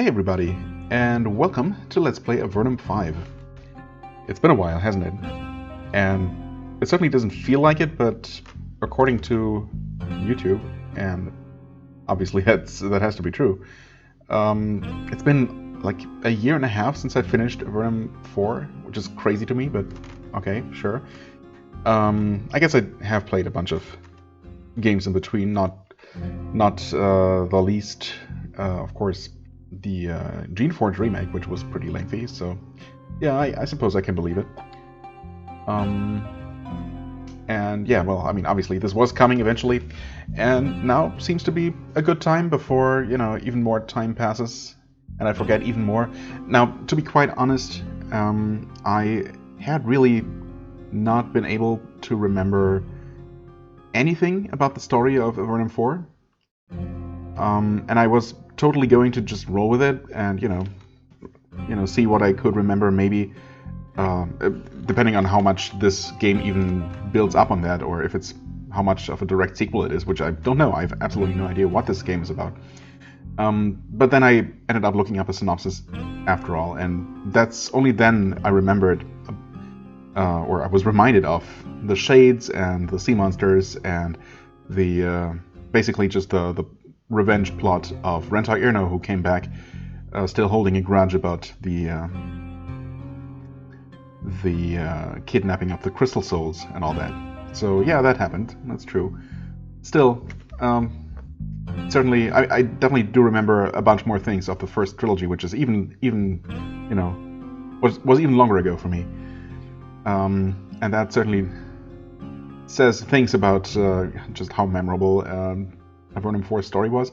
Hey everybody, and welcome to Let's Play Avernum 5. It's been a while, hasn't it? And it certainly doesn't feel like it, but according to YouTube, and obviously that has to be true, it's been like a year and a half since I finished Avernum 4, which is crazy to me, but okay, sure. I guess I have played a bunch of games in between, not the least, of course, the Geneforge remake, which was pretty lengthy, so yeah, I suppose I can believe it. And yeah, well, I mean, obviously this was coming eventually, and now seems to be a good time before, you know, even more time passes, and I forget even more. Now, to be quite honest, I had really not been able to remember anything about the story of Avernum 4, and I was totally going to just roll with it and you know see what I could remember, maybe depending on how much this game even builds up on that, or if it's how much of a direct sequel it is, which I don't know. I have absolutely no idea what this game is about. But then I ended up looking up a synopsis after all, and that's only then I remembered, or I was reminded of the shades and the sea monsters and the basically just the revenge plot of Rentar Irno, who came back still holding a grudge about the kidnapping of the crystal souls and all that. So yeah, that happened. That's true. Still, certainly, I definitely do remember a bunch more things of the first trilogy, which is even you know was even longer ago for me. And that certainly says things about just how memorable Avernum 4's story was.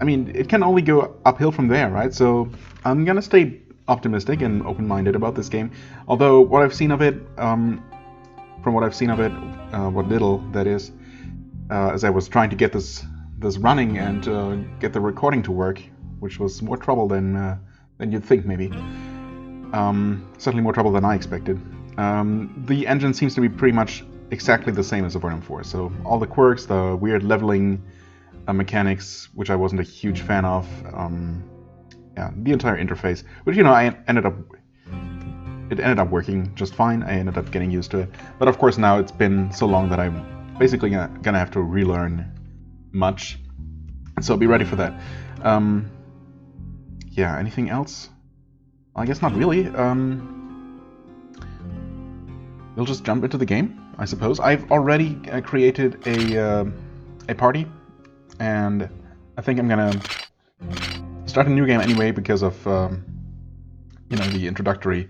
I mean, it can only go uphill from there, right? So I'm gonna stay optimistic and open-minded about this game. Although what I've seen of it, from what I've seen of it, what little that is, as I was trying to get this running and get the recording to work, which was more trouble than you'd think, maybe. Certainly more trouble than I expected. The engine seems to be pretty much exactly the same as Avernum 4, so all the quirks, the weird leveling mechanics, which I wasn't a huge fan of, yeah, the entire interface, which, you know, it ended up working just fine. I ended up getting used to it, but of course now it's been so long that I'm basically gonna have to relearn much, so be ready for that. Yeah, anything else? I guess not really. We'll just jump into the game, I suppose. I've already created a party, and I think I'm gonna start a new game anyway because of you know, the introductory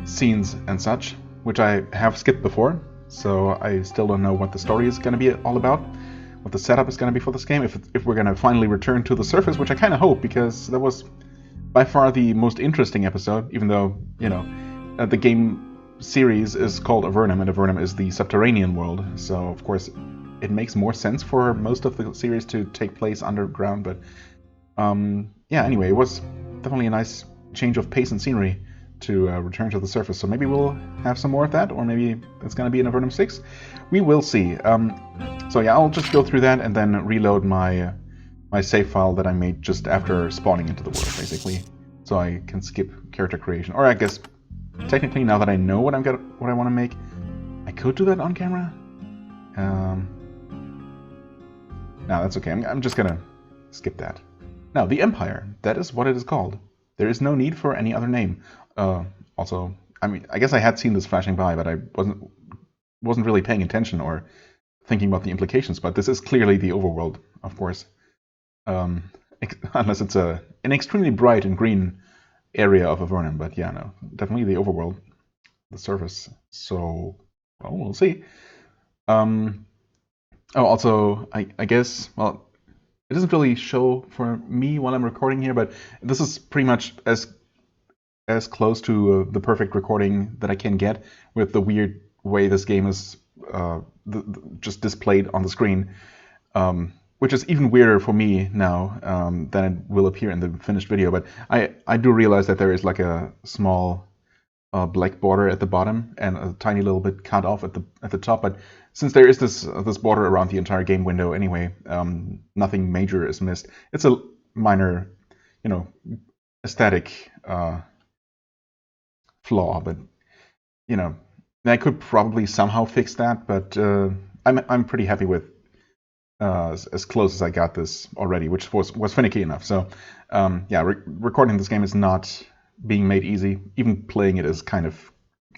scenes and such, which I have skipped before. So I still don't know what the story is gonna be all about, what the setup is gonna be for this game. If we're gonna finally return to the surface, which I kind of hope, because that was by far the most interesting episode, even though, you know, the game series is called Avernum, and Avernum is the subterranean world, so of course it makes more sense for most of the series to take place underground, but yeah, anyway, it was definitely a nice change of pace and scenery to return to the surface, so maybe we'll have some more of that, or maybe it's going to be in Avernum 6. We will see. So yeah, I'll just go through that and then reload my save file that I made just after spawning into the world, basically, so I can skip character creation. Or I guess technically, now that I know what I want to make, I could do that on camera. No, that's okay. I'm just gonna skip that. Now, the Empire. That is what it is called. There is no need for any other name. Also, I mean, I guess I had seen this flashing by, but I wasn't really paying attention or thinking about the implications. But this is clearly the overworld, of course. Unless it's an extremely bright and green area of Avernum, but yeah, no, definitely the overworld, the surface. So, well, we'll see. Oh, also, I guess, well, it doesn't really show for me while I'm recording here, but this is pretty much as close to the perfect recording that I can get, with the weird way this game is just displayed on the screen, which is even weirder for me now than it will appear in the finished video. But I do realize that there is like a small black border at the bottom and a tiny little bit cut off at the top. But since there is this border around the entire game window anyway, nothing major is missed. It's a minor you know, aesthetic flaw, but you know, I could probably somehow fix that. But I'm pretty happy with as close as I got this already, which was finicky enough. So yeah, recording this game is not being made easy. Even playing it is kind of,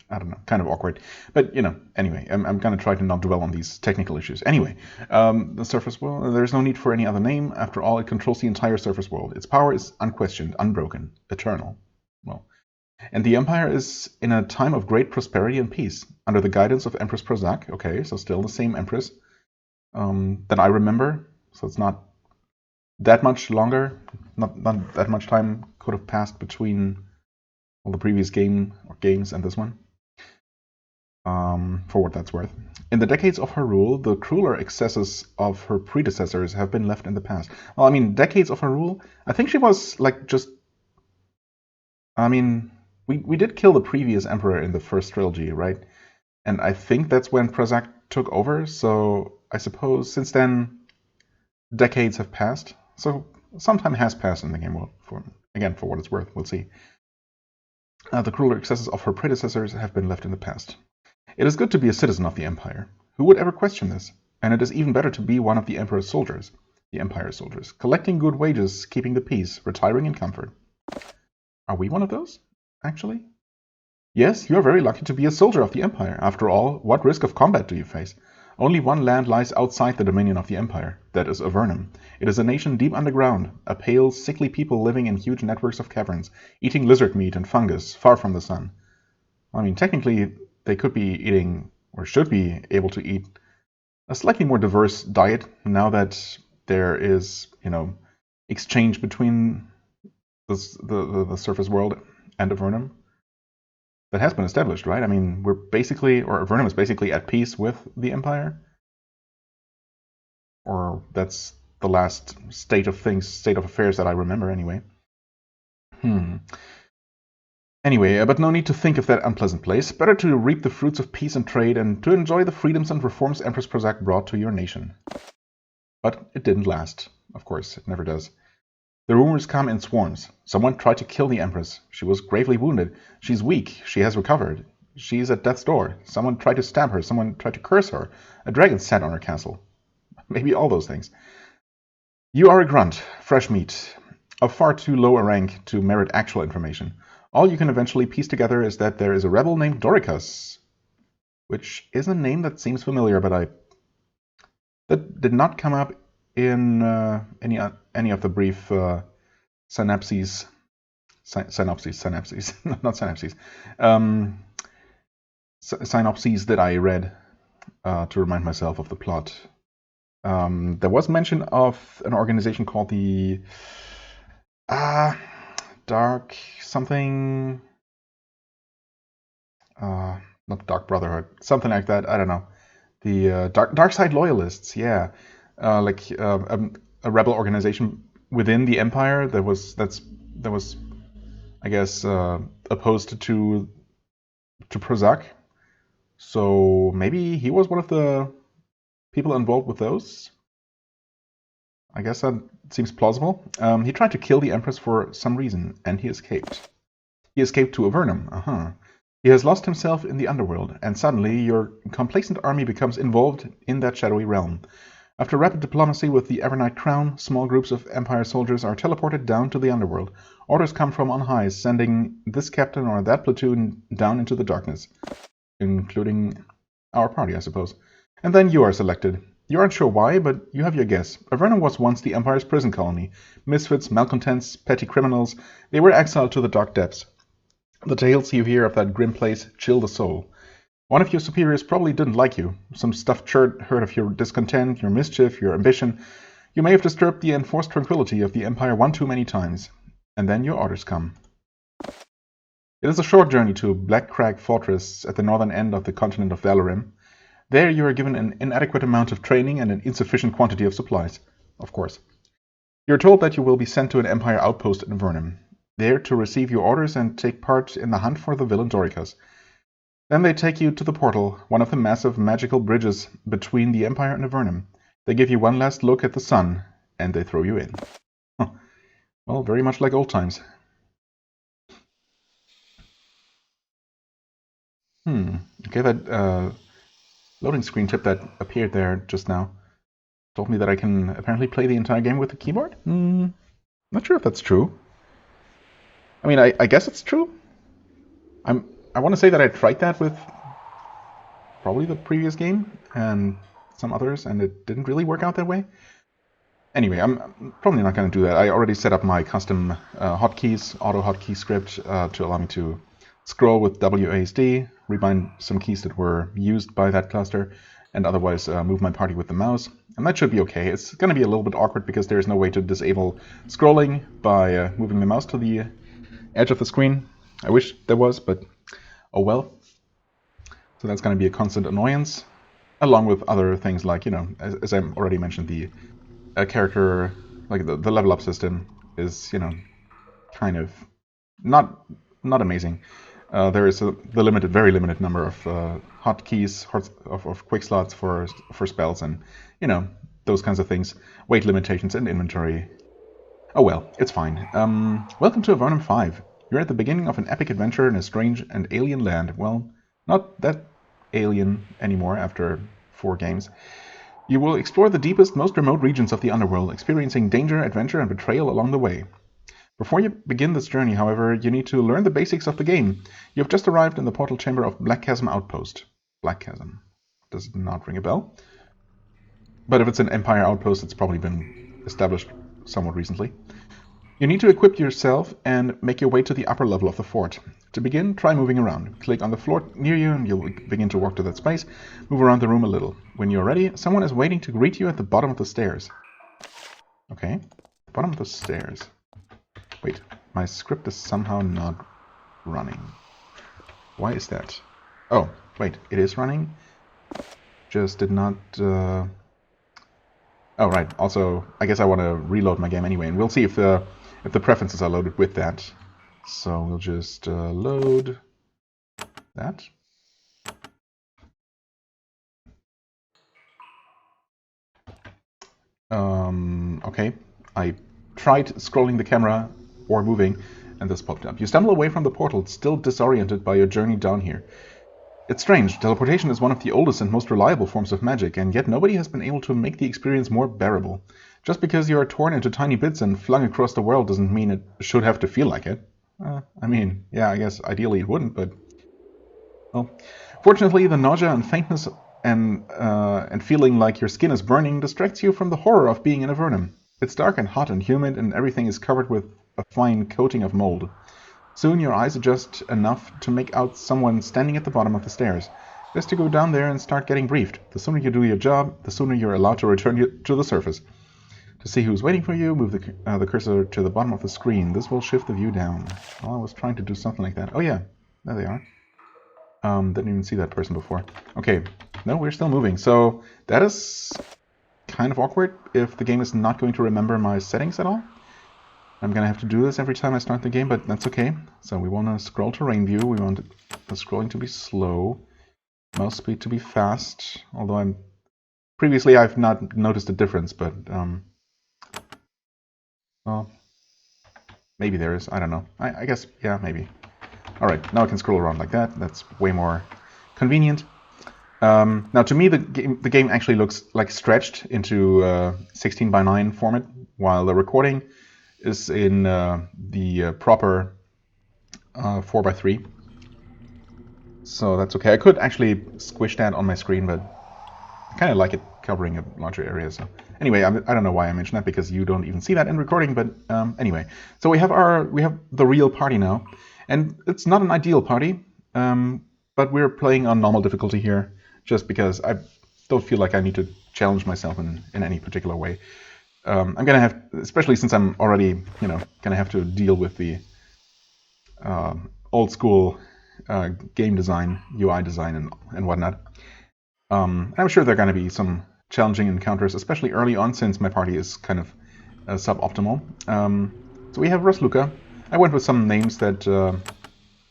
I don't know, kind of awkward. But, you know, anyway, I'm going to try to not dwell on these technical issues. Anyway, the surface world, there's no need for any other name. After all, it controls the entire surface world. Its power is unquestioned, unbroken, eternal. Well, and the Empire is in a time of great prosperity and peace, under the guidance of Empress Prozac. Okay, so still the same Empress that I remember. So it's not that much longer, not that much time could have passed between all the previous games and this one. For what that's worth. In the decades of her rule, the crueler excesses of her predecessors have been left in the past. Well, I mean, decades of her rule? I think she was, like, just... I mean, we did kill the previous emperor in the first trilogy, right? And I think that's when Prozac took over, so I suppose since then, decades have passed. So some time has passed in the game, well, for what it's worth, we'll see. The crueler excesses of her predecessors have been left in the past. It is good to be a citizen of the Empire. Who would ever question this? And it is even better to be one of the Emperor's soldiers. The Empire's soldiers. Collecting good wages, keeping the peace, retiring in comfort. Are we one of those, actually? Yes, you are very lucky to be a soldier of the Empire. After all, what risk of combat do you face? Only one land lies outside the dominion of the Empire. That is Avernum. It is a nation deep underground, a pale, sickly people living in huge networks of caverns, eating lizard meat and fungus, far from the sun. I mean, technically, they could be eating, or should be able to eat, a slightly more diverse diet now that there is, you know, exchange between the surface world and Avernum. That has been established, right? I mean, we're basically, or Avernum is basically at peace with the Empire. Or that's the last state of affairs that I remember anyway. Anyway, but no need to think of that unpleasant place. Better to reap the fruits of peace and trade and to enjoy the freedoms and reforms Empress Prozac brought to your nation. But it didn't last. Of course, it never does. The rumors come in swarms. Someone tried to kill the Empress. She was gravely wounded. She's weak. She has recovered. She's at death's door. Someone tried to stab her. Someone tried to curse her. A dragon sat on her castle. Maybe all those things. You are a grunt, fresh meat, of far too low a rank to merit actual information. All you can eventually piece together is that there is a rebel named Dorikas, which is a name that seems familiar, but that did not come up in any of the brief synopses, not synopses, synopses that I read to remind myself of the plot. There was mention of an organization called the Dark something, not Dark Brotherhood, something like that. I don't know. The Dark Side Loyalists, yeah, like a rebel organization within the Empire that was, I guess, opposed to Prozac. So maybe he was one of the people involved with those. I guess that seems plausible. He tried to kill the Empress for some reason, and he escaped. He escaped to Avernum. He has lost himself in the underworld, and suddenly your complacent army becomes involved in that shadowy realm. After rapid diplomacy with the Avernite Crown, small groups of Empire soldiers are teleported down to the underworld. Orders come from on high, sending this captain or that platoon down into the darkness, including our party, I suppose. And then you are selected. You aren't sure why, but you have your guess. Avernum was once the Empire's prison colony. Misfits, malcontents, petty criminals, they were exiled to the dark depths. The tales you hear of that grim place chill the soul. One of your superiors probably didn't like you. Some stuffed shirt heard of your discontent, your mischief, your ambition. You may have disturbed the enforced tranquility of the Empire one too many times. And then your orders come. It is a short journey to Black Crag Fortress at the northern end of the continent of Valorim. There you are given an inadequate amount of training and an insufficient quantity of supplies, of course. You are told that you will be sent to an Empire outpost in Avernum, there to receive your orders and take part in the hunt for the villain Dorikas. Then they take you to the portal, one of the massive magical bridges between the Empire and Avernum. They give you one last look at the sun, and they throw you in. Well, Well, very much like old times. Okay, that loading screen tip that appeared there just now told me that I can apparently play the entire game with the keyboard? Not sure if that's true. I mean, I guess it's true. I want to say that I tried that with probably the previous game and some others, and it didn't really work out that way. Anyway, I'm probably not going to do that. I already set up my custom hotkeys, auto hotkey script to allow me to scroll with WASD, rebind some keys that were used by that cluster, and otherwise move my party with the mouse. And that should be okay. It's going to be a little bit awkward because there's no way to disable scrolling by moving the mouse to the edge of the screen. I wish there was, but oh well. So that's going to be a constant annoyance, along with other things like, you know, as I already mentioned, the character, like the level up system is, you know, kind of not amazing. There is the very limited number of hotkeys, of quick slots for spells, and you know, those kinds of things. Weight limitations and inventory. Oh well, it's fine. Welcome to Avernum 5. You're at the beginning of an epic adventure in a strange and alien land. Well, not that alien anymore after 4 games. You will explore the deepest, most remote regions of the underworld, experiencing danger, adventure, and betrayal along the way. Before you begin this journey, however, you need to learn the basics of the game. You have just arrived in the portal chamber of Black Chasm Outpost. Black Chasm. Does not ring a bell. But if it's an Empire outpost, it's probably been established somewhat recently. You need to equip yourself and make your way to the upper level of the fort. To begin, try moving around. Click on the floor near you and you'll begin to walk to that space. Move around the room a little. When you're ready, someone is waiting to greet you at the bottom of the stairs. Okay, bottom of the stairs. Wait, my script is somehow not running. Why is that? Oh, wait, it is running? Just did not... Oh, right, also, I guess I want to reload my game anyway, and we'll see if the preferences are loaded with that. So we'll just load that. Okay, I tried scrolling the camera or moving, and this popped up. You stumble away from the portal, still disoriented by your journey down here. It's strange, teleportation is one of the oldest and most reliable forms of magic, and yet nobody has been able to make the experience more bearable. Just because you are torn into tiny bits and flung across the world doesn't mean it should have to feel like it. I mean, yeah, I guess ideally it wouldn't, but... Well, fortunately, the nausea and faintness and feeling like your skin is burning distracts you from the horror of being in Avernum. It's dark and hot and humid, and everything is covered with a fine coating of mold. Soon your eyes adjust enough to make out someone standing at the bottom of the stairs. Best to go down there and start getting briefed. The sooner you do your job, the sooner you're allowed to return to the surface. To see who's waiting for you, move the cursor to the bottom of the screen. This will shift the view down. Well, I was trying to do something like that. Oh yeah, there they are. Didn't even see that person before. Okay, no, we're still moving. So that is kind of awkward if the game is not going to remember my settings at all. I'm going to have to do this every time I start the game, but that's okay. So we want to scroll terrain view. We want the scrolling to be slow. Mouse speed to be fast. Although previously I've not noticed a difference, but well, maybe there is. I don't know. I guess, yeah, maybe. Alright, now I can scroll around like that. That's way more convenient. Now, to me, the game actually looks like stretched into 16:9 format, while the recording is in the proper 4:3. So that's okay. I could actually squish that on my screen, but I kind of like it covering a larger area. So anyway, I don't know why I mentioned that, because you don't even see that in recording. But anyway, so we have the real party now, and it's not an ideal party, but we're playing on normal difficulty here, just because I don't feel like I need to challenge myself in any particular way. I'm gonna have, especially since I'm already, gonna have to deal with the old school game design, UI design, and whatnot. I'm sure there are gonna be some challenging encounters, especially early on, since my party is kind of suboptimal. So we have Rosluka. I went with some names that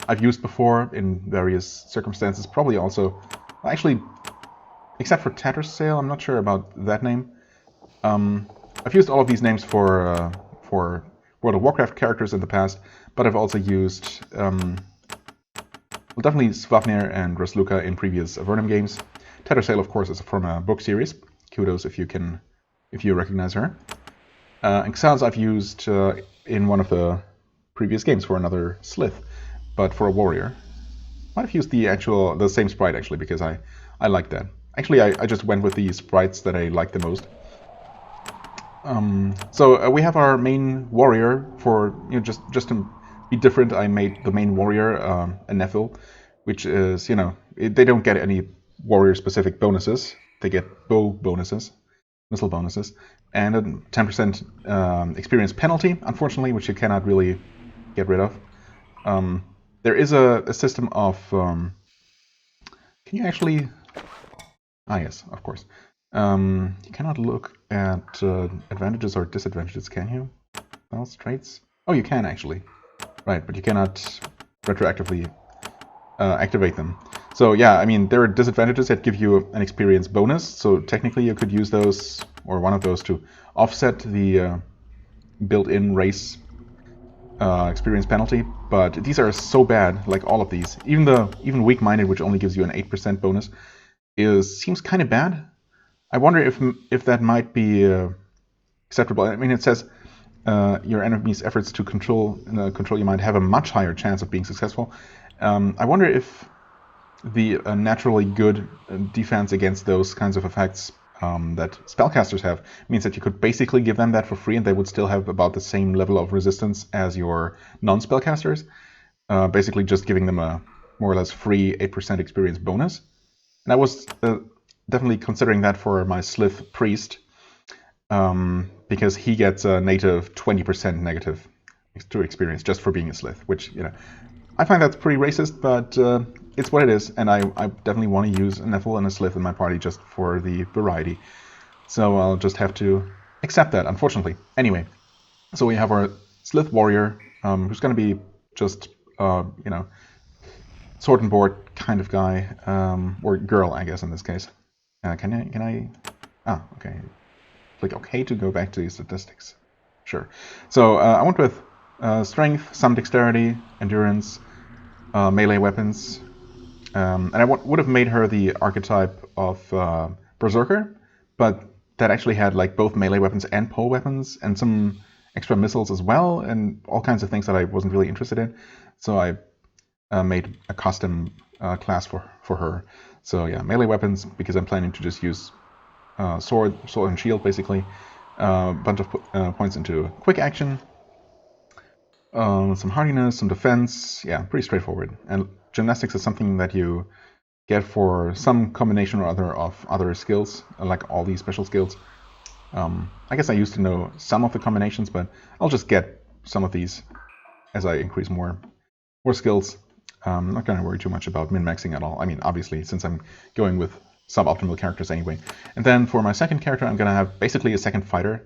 I've used before in various circumstances, probably also, actually, except for Tattersail, I'm not sure about that name. I've used all of these names for World of Warcraft characters in the past, but I've also used well, definitely Svafnir and Rasluka in previous Avernum games. Tattersail, of course, is from a book series. Kudos if you recognize her. And Xals I've used in one of the previous games for another Slith, but for a warrior. Might have used the same sprite actually, because I like that. Actually, I just went with the sprites that I like the most. So we have our main warrior for just to be different. I made the main warrior a Nephil, which is they don't get any warrior specific bonuses. They get bow bonuses, missile bonuses, and a 10% experience penalty, unfortunately, which you cannot really get rid of. There is a system of can you actually? Ah, yes, of course. You cannot look at advantages or disadvantages, can you? Those traits? Oh, you can actually. Right, but you cannot retroactively activate them. So yeah, I mean, there are disadvantages that give you an experience bonus, so technically you could use those, or one of those, to offset the built-in race experience penalty, but these are so bad, like all of these. Even weak-minded, which only gives you an 8% bonus, seems kind of bad. I wonder if that might be acceptable. I mean, it says your enemy's efforts to control you might have a much higher chance of being successful. I wonder if the naturally good defense against those kinds of effects that spellcasters have means that you could basically give them that for free and they would still have about the same level of resistance as your non-spellcasters. Basically just giving them a more or less free 8% experience bonus. And I was definitely considering that for my Slith Priest, because he gets a native 20% negative to experience just for being a Slith, which, I find that's pretty racist, but it's what it is, and I definitely want to use a Nephil and a Slith in my party just for the variety. So I'll just have to accept that, unfortunately. Anyway, so we have our Slith Warrior, who's going to be just, sword and board kind of guy, or girl, I guess, in this case. Can I? Ah, okay. Click OK to go back to the statistics. Sure. So I went with strength, some dexterity, endurance, melee weapons, and I would have made her the archetype of Berserker, but that actually had like both melee weapons and pole weapons, and some extra missiles as well, and all kinds of things that I wasn't really interested in. So I made a custom class for her. So yeah, melee weapons, because I'm planning to just use sword and shield, basically. A bunch of points into quick action. Some hardiness, some defense. Yeah, pretty straightforward. And gymnastics is something that you get for some combination or other of other skills, like all these special skills. I guess I used to know some of the combinations, but I'll just get some of these as I increase more skills. I'm not going to worry too much about min-maxing at all. I mean, obviously, since I'm going with suboptimal characters anyway. And then for my second character, I'm going to have basically a second fighter.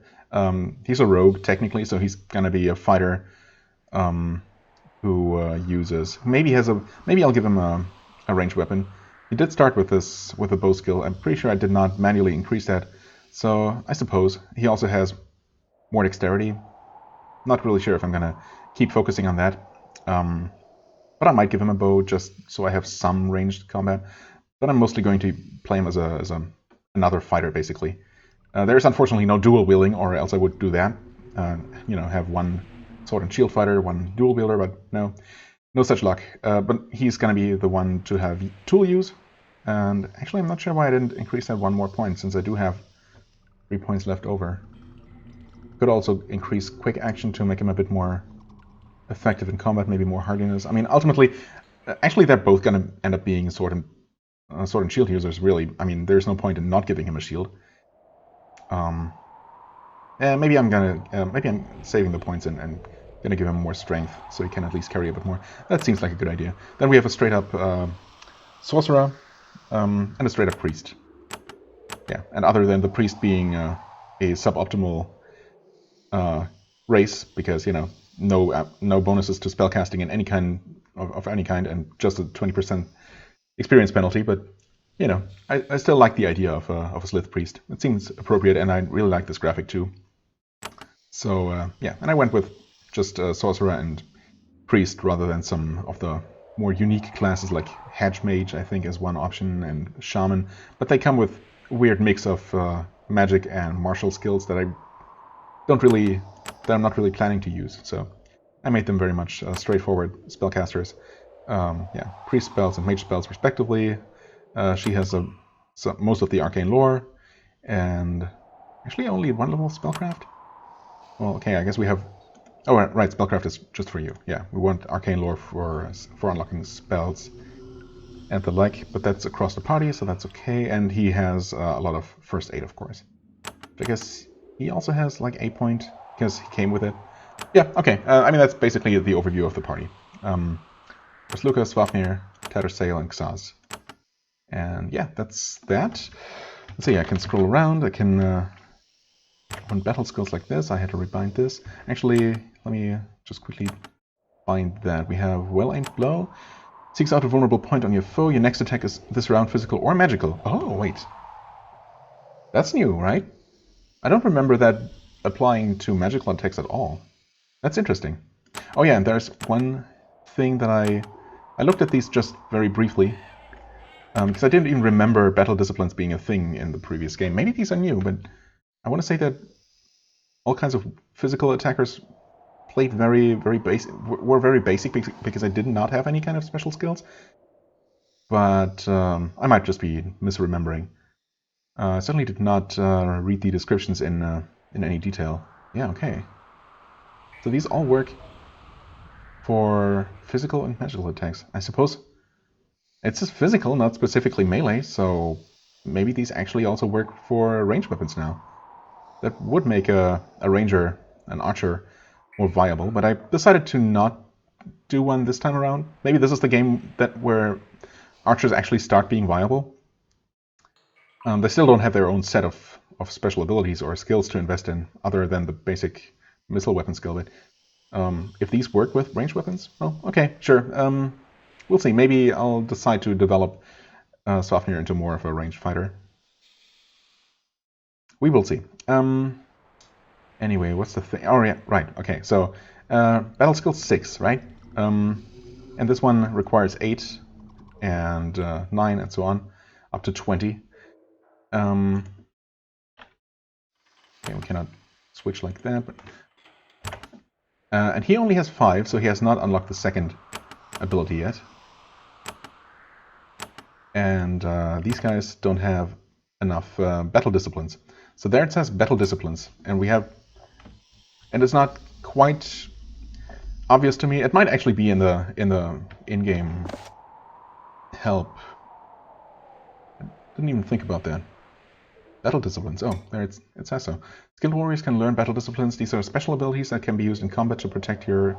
He's a rogue, technically, so he's going to be a fighter who uses... Maybe I'll give him a ranged weapon. He did start with a bow skill. I'm pretty sure I did not manually increase that. So I suppose he also has more dexterity. Not really sure if I'm going to keep focusing on that. But I might give him a bow just so I have some ranged combat. But I'm mostly going to play him as another fighter, basically. There's unfortunately no dual wielding, or else I would do that. Have one sword and shield fighter, one dual wielder, but no such luck. But he's going to be the one to have tool use. And actually, I'm not sure why I didn't increase that one more point, since I do have 3 points left over. Could also increase quick action to make him a bit more effective in combat, maybe more hardiness. I mean, ultimately, actually, they're both going to end up being sword and shield users, really. I mean, there's no point in not giving him a shield. Maybe I'm saving the points and gonna give him more strength, so he can at least carry a bit more. That seems like a good idea. Then we have a straight-up sorcerer and a straight-up priest. Yeah, and other than the priest being a suboptimal race, because no bonuses to spellcasting in any kind of any kind, and just a 20% experience penalty. But I still like the idea of a Slith priest. It seems appropriate, and I really like this graphic too. So yeah, and I went with just sorcerer and priest rather than some of the more unique classes like hedge mage, I think, is one option, and shaman. But they come with a weird mix of magic and martial skills that I'm not really planning to use. So I made them very much straightforward spellcasters. Yeah, priest spells and mage spells respectively. She has most of the arcane lore, and actually only one level of spellcraft. Well, okay, I guess we have. Oh, right, spellcraft is just for you. Yeah, we want arcane lore for unlocking spells and the like, but that's across the party, so that's okay. And he has a lot of first aid, of course. I guess he also has like a point because he came with it. Yeah, okay. I mean, that's basically the overview of the party. There's Lucas, Swafnir, Tattersail, and Xaz. And yeah, that's that. Let's see, I can scroll around. I can... on battle skills like this, I had to rebind this. Actually, let me just quickly find that. We have well-aimed blow. Seeks out a vulnerable point on your foe. Your next attack is this round physical or magical. Oh, wait. That's new, right? I don't remember that applying to magical attacks at all. That's interesting. Oh yeah, and there's one thing that I looked at these just very briefly. Because I didn't even remember battle disciplines being a thing in the previous game. Maybe these are new, but I want to say that all kinds of physical attackers played were very basic because I did not have any kind of special skills. But I might just be misremembering. I certainly did not read the descriptions in any detail. Yeah, okay. So these all work for physical and magical attacks. I suppose it says physical, not specifically melee, so maybe these actually also work for ranged weapons now. That would make a ranger, an archer, more viable, but I decided to not do one this time around. Maybe this is the game where archers actually start being viable. They still don't have their own set of special abilities or skills to invest in, other than the basic missile weapon skill. But if these work with ranged weapons, well, okay, sure. We'll see. Maybe I'll decide to develop Swafnir into more of a ranged fighter. We will see. Anyway, what's the thing? Oh, yeah, right. Okay, so battle skill 6, right? And this one requires 8 and 9 and so on, up to 20. Okay, we cannot switch like that. But, and he only has 5, so he has not unlocked the second ability yet. And these guys don't have enough battle disciplines. So there it says battle disciplines, and we have, and it's not quite obvious to me. It might actually be in the in-game help. I didn't even think about that. Battle disciplines. Oh, there it says so. Skilled warriors can learn battle disciplines. These are special abilities that can be used in combat to protect you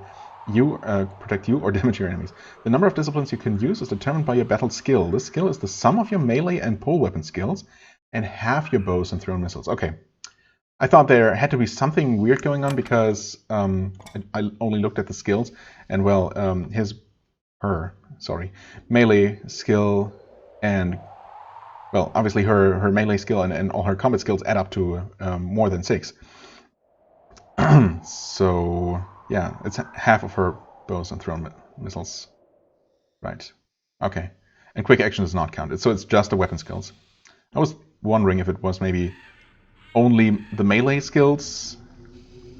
or damage your enemies. The number of disciplines you can use is determined by your battle skill. This skill is the sum of your melee and pole weapon skills and half your bows and thrown missiles. Okay. I thought there had to be something weird going on because I only looked at the skills, and well, her melee skill and, well, obviously her melee skill and all her combat skills add up to more than 6. So, yeah, it's half of her bows and thrown missiles. Right. Okay. And quick action is not counted, so it's just the weapon skills. I was wondering if it was maybe only the melee skills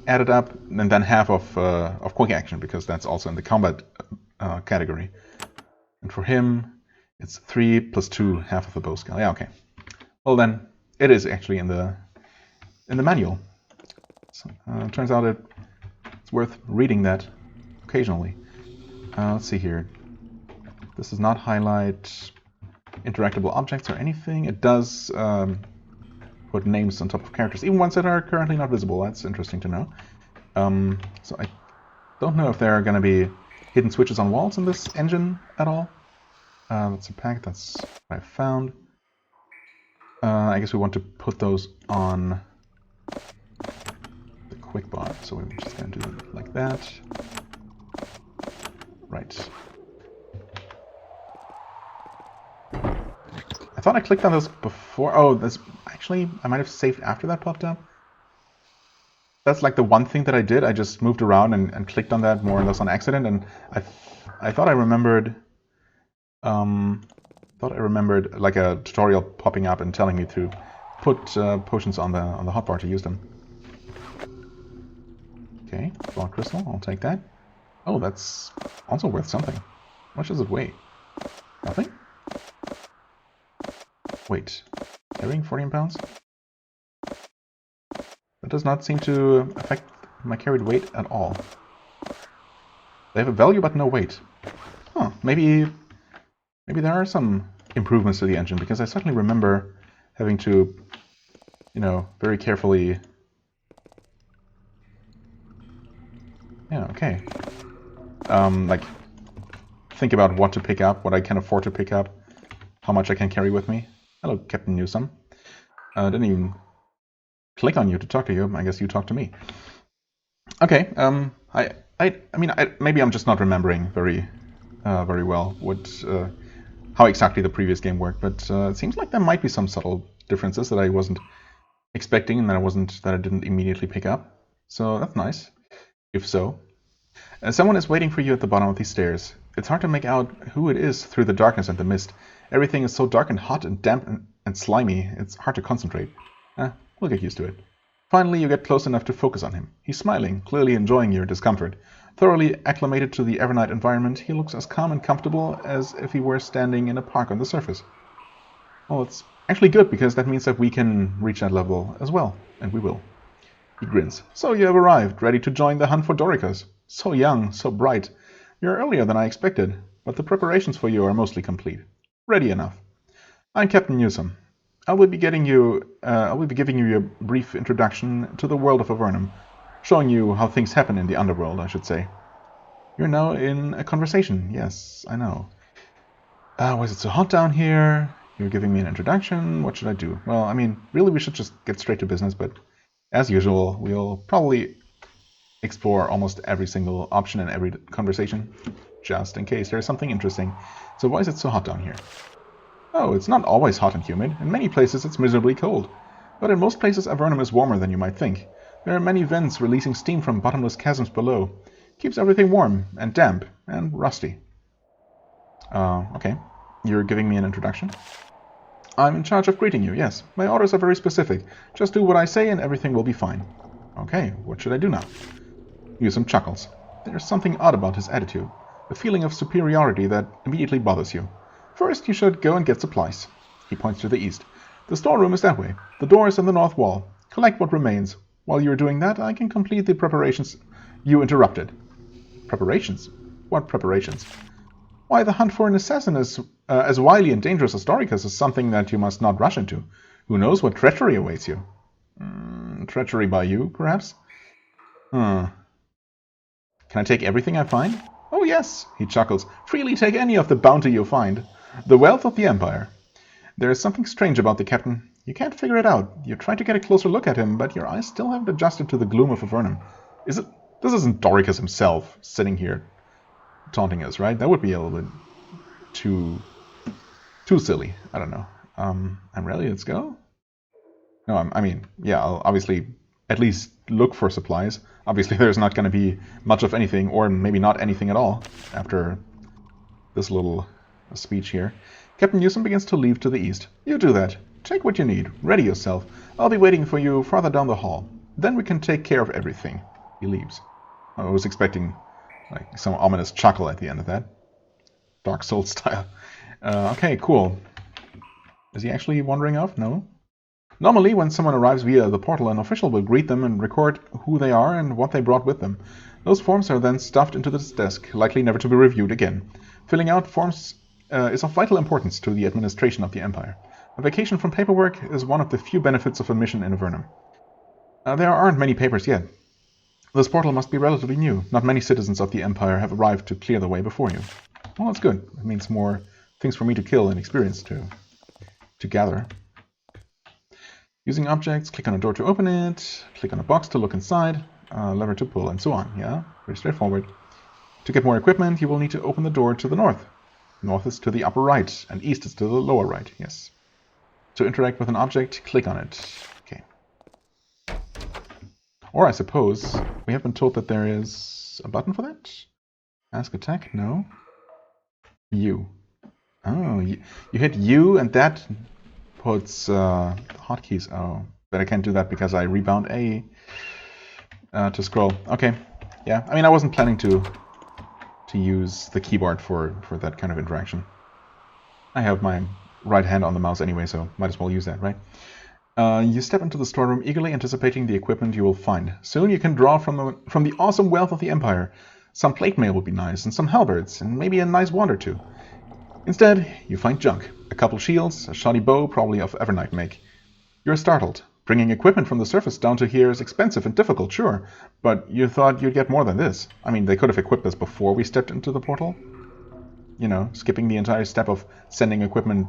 added up, and then half of quick action, because that's also in the combat category. And for him, it's 3 plus 2, half of the bow skill. Yeah, okay. Well then, it is actually in the manual. So, it turns out it's worth reading that occasionally. Let's see here. This does not highlight interactable objects or anything. It does put names on top of characters, even ones that are currently not visible. That's interesting to know. So I don't know if there are going to be hidden switches on walls in this engine at all. That's a pack. That's what I found. I guess we want to put those on the quick bar, so we're just going to do it like that. Right. I thought I clicked on those before. Oh, that's actually, I might have saved after that popped up. that's like the one thing that I did. I just moved around and clicked on that more or less on accident, and I thought I remembered like a tutorial popping up and telling me to put potions on the hotbar to use them. Okay, raw crystal, I'll take that. Oh, that's also worth something. How much does it weigh? Nothing? Wait, carrying 14 pounds? That does not seem to affect my carried weight at all. They have a value but no weight. Huh, maybe there are some improvements to the engine, because I certainly remember having to, you know, very carefully... Yeah, okay. Like, think about what to pick up, what I can afford to pick up, how much I can carry with me. Hello, Captain Newsome. Didn't even click on you to talk to you. I guess you talk to me. Okay. I mean, maybe I'm just not remembering very well how exactly the previous game worked, but it seems like there might be some subtle differences that I wasn't expecting and that I didn't immediately pick up. So that's nice, if so. Someone is waiting for you at the bottom of these stairs. It's hard to make out who it is through the darkness and the mist. Everything is so dark and hot and damp and slimy, it's hard to concentrate. We'll get used to it. Finally, you get close enough to focus on him. He's smiling, clearly enjoying your discomfort. Thoroughly acclimated to the Avernite environment, he looks as calm and comfortable as if he were standing in a park on the surface. Well, it's actually good, because that means that we can reach that level as well, and we will. He grins. So you have arrived, ready to join the hunt for Dorikas. So young, so bright. You're earlier than I expected, but the preparations for you are mostly complete. Ready enough. I'm Captain Newsome. I will be giving you a brief introduction to the world of Avernum, showing you how things happen in the underworld, I should say. You're now in a conversation. Yes, I know. Why is it so hot down here? You're giving me an introduction. What should I do? Well, I mean, really we should just get straight to business, but as usual, we'll probably explore almost every single option in every conversation, just in case there's something interesting. So why is it so hot down here? Oh, it's not always hot and humid. In many places it's miserably cold. But in most places Avernum is warmer than you might think. There are many vents releasing steam from bottomless chasms below. Keeps everything warm and damp and rusty. Okay. You're giving me an introduction? I'm in charge of greeting you, yes. My orders are very specific. Just do what I say and everything will be fine. Okay, what should I do now? Newsome chuckles. There's something odd about his attitude. A feeling of superiority that immediately bothers you. First, you should go and get supplies. He points to the east. The storeroom is that way. The door is in the north wall. Collect what remains. While you're doing that, I can complete the preparations you interrupted. Preparations? What preparations? Why, the hunt for an assassin is as wily and dangerous as Dorikas is something that you must not rush into. Who knows what treachery awaits you? Treachery by you, perhaps? Can I take everything I find? Oh yes, he chuckles. Freely take any of the bounty you find. The wealth of the Empire. There is something strange about the captain. You can't figure it out. You try to get a closer look at him, but your eyes still haven't adjusted to the gloom of Avernum. This isn't Dorikas himself sitting here taunting us, right? That would be a little bit too silly. I don't know. I'm ready. Let's go. No, I mean, yeah, I'll obviously at least look for supplies. Obviously, there's not going to be much of anything, or maybe not anything at all, after this little speech here. Captain Newsome begins to leave to the east. You do that. Take what you need. Ready yourself. I'll be waiting for you farther down the hall. Then we can take care of everything. He leaves. I was expecting like some ominous chuckle at the end of that. Dark Souls style. Okay, cool. Is he actually wandering off? No. Normally, when someone arrives via the portal, an official will greet them and record who they are and what they brought with them. Those forms are then stuffed into this desk, likely never to be reviewed again. Filling out forms is of vital importance to the administration of the Empire. A vacation from paperwork is one of the few benefits of a mission in Avernum. There aren't many papers yet. This portal must be relatively new. Not many citizens of the Empire have arrived to clear the way before you. Well, that's good. It means more things for me to kill and experience to gather. Using objects, click on a door to open it, click on a box to look inside, lever to pull, and so on. Yeah, very straightforward. To get more equipment, you will need to open the door to the north. North is to the upper right, and east is to the lower right, yes. To interact with an object, click on it. Okay. Or I suppose we have been told that there is a button for that? Ask attack? No. U. Oh, you hit U and that puts hotkeys. Oh, but I can't do that because I rebound A to scroll. Okay, yeah. I mean, I wasn't planning to use the keyboard for that kind of interaction. I have my right hand on the mouse anyway, so might as well use that, right? You step into the storeroom eagerly anticipating the equipment you will find. Soon you can draw from the awesome wealth of the Empire. Some plate mail would be nice, and some halberds, and maybe a nice wand or two. Instead, you find junk. A couple shields, a shoddy bow, probably of Evernight make. You're startled. Bringing equipment from the surface down to here is expensive and difficult, sure, but you thought you'd get more than this. I mean, they could have equipped us before we stepped into the portal. You know, skipping the entire step of sending equipment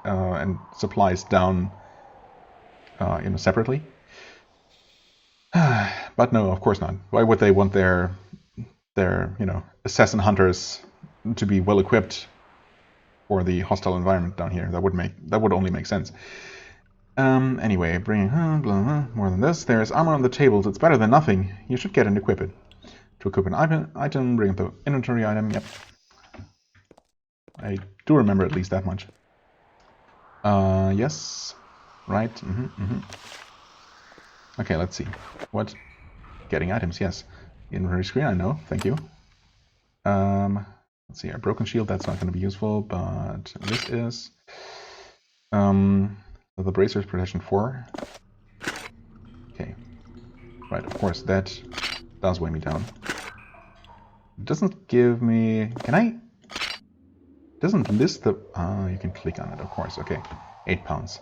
and supplies down, separately. But no, of course not. Why would they want their assassin hunters to be well equipped for the hostile environment down here? That would only make sense. Anyway, bringing more than this. There's armor on the tables. It's better than nothing. You should get and equip it. To equip an item, bring up the inventory item. Yep. I do remember at least that much. Yes. Right. Okay, let's see. What? Getting items, yes. Inventory screen, I know. Thank you. Let's see. A broken shield, that's not going to be useful, but this is. The bracers protection 4. Okay. Right, of course, that does weigh me down. It doesn't give me... Can I... It doesn't list the... you can click on it, of course. Okay. 8 pounds.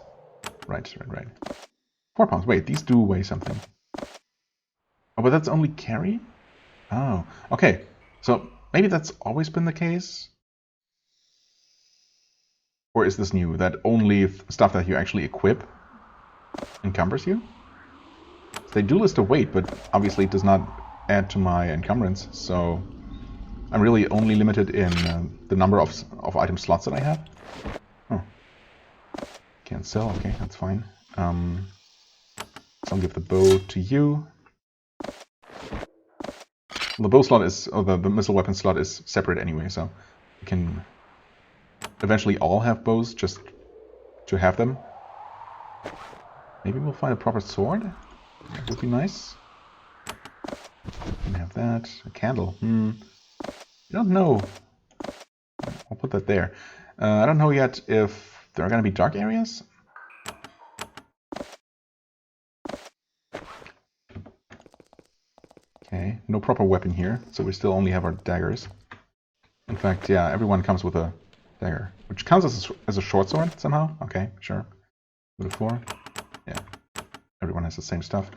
Right. 4 pounds. Wait, these do weigh something. Oh, but that's only carry? Oh, okay. So maybe that's always been the case? Or is this new, that only stuff that you actually equip encumbers you? They do list a weight, but obviously it does not add to my encumbrance, so I'm really only limited in the number of item slots that I have. Oh. Can't sell, okay, that's fine. So I'll give the bow to you. The bow slot is, or the missile weapon slot is separate anyway, so you can eventually all have bows just to have them. Maybe we'll find a proper sword. That would be nice. You can have that. A candle. I don't know. I'll put that there. I don't know yet if there are going to be dark areas. Okay, no proper weapon here, so we still only have our daggers. In fact, yeah, everyone comes with a dagger, which counts as a short sword somehow. Okay, sure. With a 4. Yeah, everyone has the same stuff.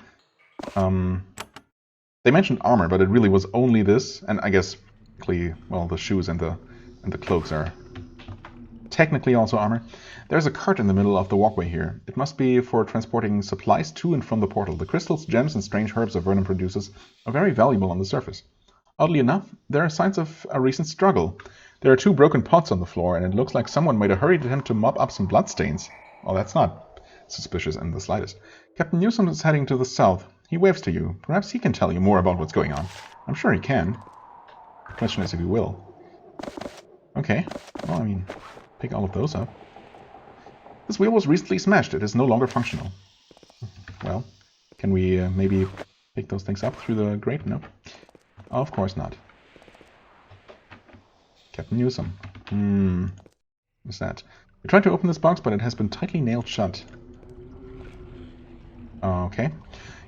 They mentioned armor, but it really was only this, and I guess, well, the shoes and the cloaks are technically also armor. There's a cart in the middle of the walkway here. It must be for transporting supplies to and from the portal. The crystals, gems, and strange herbs Avernum produces are very valuable on the surface. Oddly enough, there are signs of a recent struggle. There are 2 broken pots on the floor, and it looks like someone made a hurried attempt to mop up some bloodstains. Oh, that's not suspicious in the slightest. Captain Newsom is heading to the south. He waves to you. Perhaps he can tell you more about what's going on. I'm sure he can. The question is if he will. Okay. Well, I mean, pick all of those up. This wheel was recently smashed. It is no longer functional. Well, can we maybe pick those things up through the grate? No. Of course not. Captain Newsom. What's that? We tried to open this box, but it has been tightly nailed shut. Okay.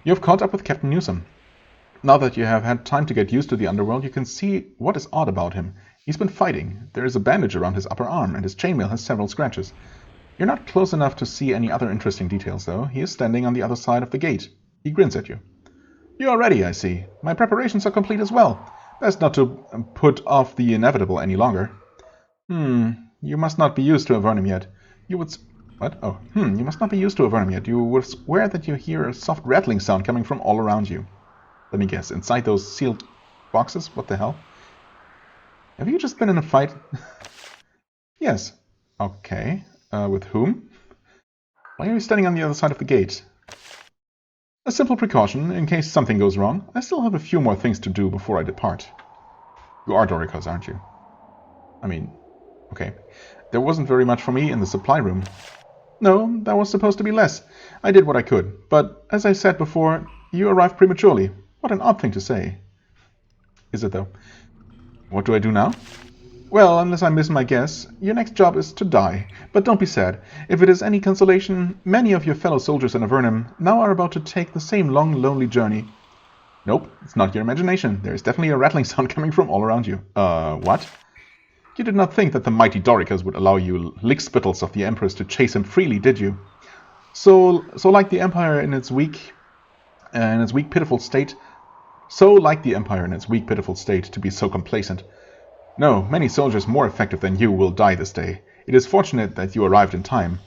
You have caught up with Captain Newsom. Now that you have had time to get used to the underworld, you can see what is odd about him. He's been fighting. There is a bandage around his upper arm, and his chainmail has several scratches. You're not close enough to see any other interesting details, though. He is standing on the other side of the gate. He grins at you. You are ready, I see. My preparations are complete as well. Best not to put off the inevitable any longer. You must not be used to Avernum yet. You would... What? Oh, you must not be used to Avernum yet. You would swear that you hear a soft rattling sound coming from all around you. Let me guess, inside those sealed boxes? What the hell? Have you just been in a fight? Yes. Okay. With whom? Why are you standing on the other side of the gate? A simple precaution, in case something goes wrong. I still have a few more things to do before I depart. You are Dorikas, aren't you? I mean, okay. There wasn't very much for me in the supply room. No, that was supposed to be less. I did what I could, but as I said before, you arrived prematurely. What an odd thing to say. Is it, though? What do I do now? Well, unless I miss my guess, your next job is to die. But don't be sad. If it is any consolation, many of your fellow soldiers in Avernum now are about to take the same long, lonely journey. Nope, it's not your imagination. There is definitely a rattling sound coming from all around you. What? You did not think that the mighty Dorikas would allow you lickspittles of the Empress to chase him freely, did you? So like the Empire in its weak, pitiful state, to be so complacent. No, many soldiers more effective than you will die this day. It is fortunate that you arrived in time.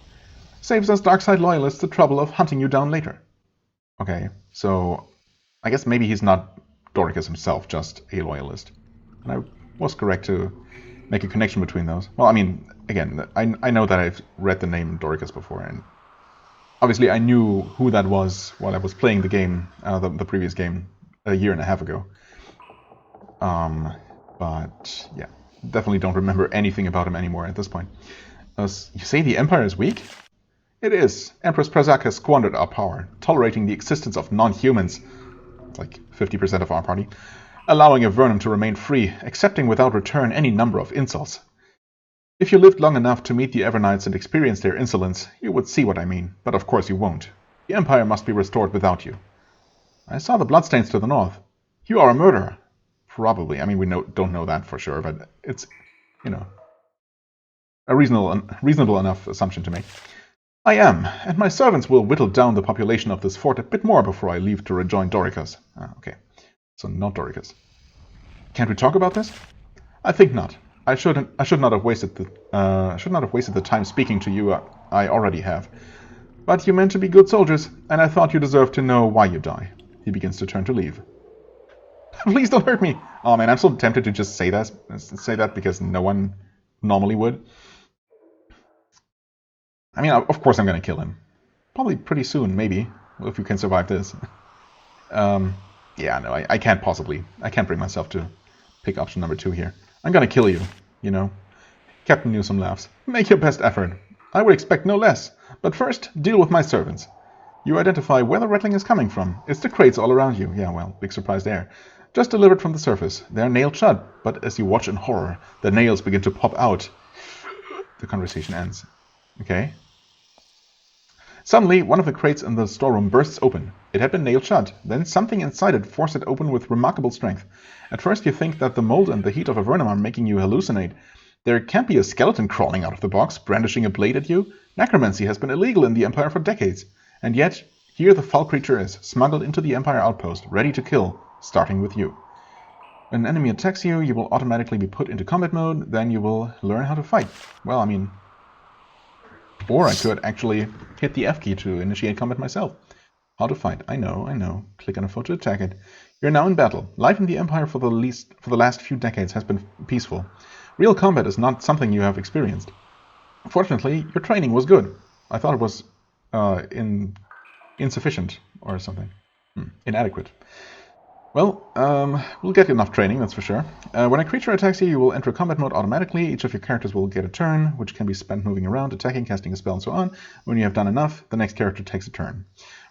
Saves us Darkside loyalists the trouble of hunting you down later. Okay, so I guess maybe he's not Dorikas himself, just a loyalist. And I was correct to make a connection between those. Well, I mean, again, I know that I've read the name Dorikas before, and obviously I knew who that was while I was playing the game, the previous game, a year and a half ago. But yeah, definitely don't remember anything about him anymore at this point. You say the Empire is weak? It is. Empress Prazak has squandered our power, tolerating the existence of non-humans, like 50% of our party, allowing Avernum to remain free, accepting without return any number of insults. If you lived long enough to meet the Evernites and experience their insolence, you would see what I mean, but of course you won't. The Empire must be restored without you. I saw the bloodstains to the north. You are a murderer. Probably. I mean, we don't know that for sure, but it's, a reasonable enough assumption to make. I am, and my servants will whittle down the population of this fort a bit more before I leave to rejoin Dorikas. Okay, so not Dorikas. Can't we talk about this? I think not. I should not have wasted the time speaking to you. I already have. But you meant to be good soldiers, and I thought you deserved to know why you die. He begins to turn to leave. Please don't hurt me. Oh man, I'm so tempted to just say that because no one normally would. I mean, of course I'm going to kill him. Probably pretty soon, maybe, if you can survive this. Yeah, no, I can't bring myself to pick option number 2 here. I'm going to kill you, Captain Newsom laughs. Make your best effort. I would expect no less. But first, deal with my servants. You identify where the rattling is coming from. It's the crates all around you. Yeah, well, big surprise there. Just delivered from the surface. They're nailed shut, but as you watch in horror, the nails begin to pop out. The conversation ends. Okay. Suddenly, one of the crates in the storeroom bursts open. It had been nailed shut. Then something inside it forced it open with remarkable strength. At first you think that the mold and the heat of Avernum are making you hallucinate. There can't be a skeleton crawling out of the box, brandishing a blade at you. Necromancy has been illegal in the Empire for decades. And yet, here the foul creature is, smuggled into the Empire outpost, ready to kill, starting with you. When an enemy attacks you, you will automatically be put into combat mode, then you will learn how to fight. Well, I mean... Or I could actually hit the F key to initiate combat myself. How to fight. I know. Click on a foe to attack it. You're now in battle. Life in the Empire for the last few decades has been peaceful. Real combat is not something you have experienced. Fortunately, your training was good. I thought it was insufficient or something. Inadequate. Well, we'll get enough training, that's for sure. When a creature attacks you, you will enter combat mode automatically. Each of your characters will get a turn, which can be spent moving around, attacking, casting a spell, and so on. When you have done enough, the next character takes a turn.